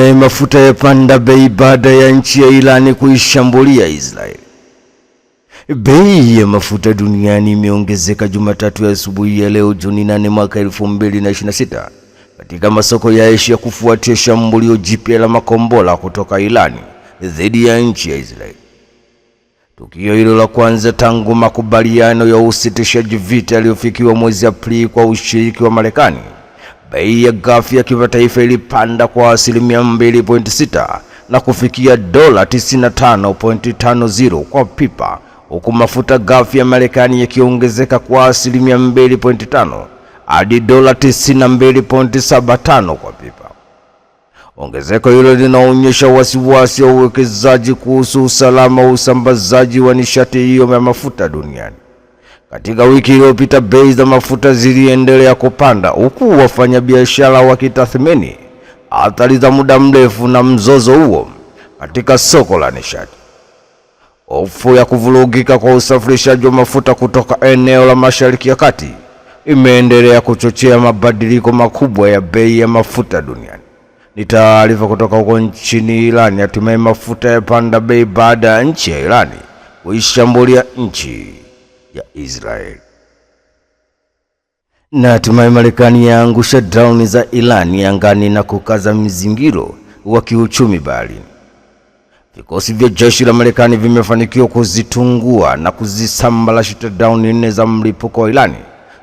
Hatimaye mafuta yapanda bei baada ya nchi ya Irani kuishambulia Israeli. Bei ya mafuta duniani imeongezeka Jumatatu ya asubuhi ya leo Juni 8 mwaka 2026 katika masoko ya Asia kufuatia shambulio jipya la makombora kutoka Irani dhidi ya nchi ya Israeli. Tukio hilo la kwanza tangu makubaliano ya usitishaji vita yaliyofikiwa mwezi Aprili kwa ushiriki wa Marekani. Bei ya ghafi ya kimataifa ilipanda kwa 2.6 na kufikia dola 95.50 kwa pipa, huku mafuta ghafi ya Marekani yakiongezeka kwa 2.5 hadi dola 92.75 kwa pipa. Ongezeko hilo linaonyesha wasiwasi wa uwekezaji kuhusu usalama wa usambazaji wa nishati hiyo ya mafuta duniani. Katika wiki iliyopita bei za mafuta ziliendelea kupanda huku wafanyabiashara wakitathmini athari za muda mrefu na mzozo huo katika soko la nishati. Hofu ya kuvurugika kwa usafirishaji wa mafuta kutoka eneo la Mashariki ya Kati imeendelea kuchochea mabadiliko makubwa ya bei ya mafuta duniani. Ni taarifa kutoka huko nchini Irani. Hatimaye mafuta yapanda bei baada ya nchi ya Irani kuishambulia nchi ya Israeli. Na hatimaye Marekani yaangusha droni za Irani angani na kukaza mzingiro wa kiuchumi baharini. Vikosi vya jeshi la Marekani vimefanikiwa kuzitungua na kuzisambalasha droni 4 za mlipuko wa Irani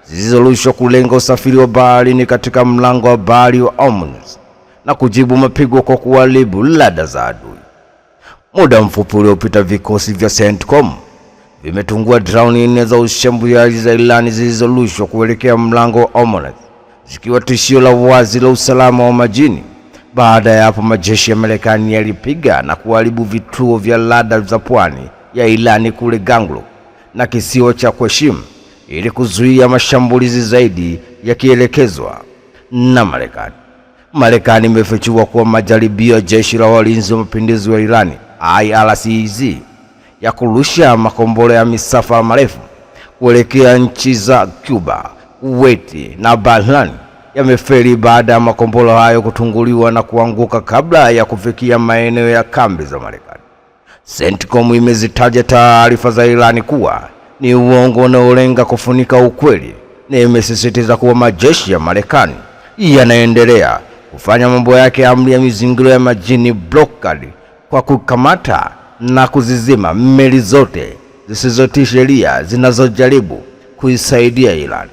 zilizorushwa kulenga usafiri wa baharini katika mlango wa bahari wa Hormuz na kujibu mapigo kwa kuharibu rada za adui. Muda mfupi uliopita vikosi vya CENTCOM vimetungua droni 4 za ushambuliaji za Irani zilizorushwa kuelekea mlango wa Hormuz, zikiwa tishio la wazi la usalama wa majini. Baada ya hapo, majeshi ya Marekani yalipiga na kuharibu vituo vya rada za pwani ya Irani kule Ganglo na kisiwa cha Qeshm ili kuzuia mashambulizi zaidi yakielekezwa na Marekani. Marekani imefichua kuwa majaribio ya jeshi la walinzi wa mapinduzi wa Irani IRGC ya kurusha makombora ya misafa marefu kuelekea nchi za Cuba, Kuwait na Bahrain yamefeli baada ya makombora hayo kutunguliwa na kuanguka kabla ya kufikia maeneo ya kambi za Marekani. CENTCOM imezitaja taarifa za Irani kuwa ni uongo unaolenga kufunika ukweli na imesisitiza kuwa majeshi ya Marekani yanaendelea kufanya mambo yake amri ya mizingiro ya majini blockade kwa kukamata na kuzizima meli zote zisizotii sheria zinazojaribu kuisaidia Irani.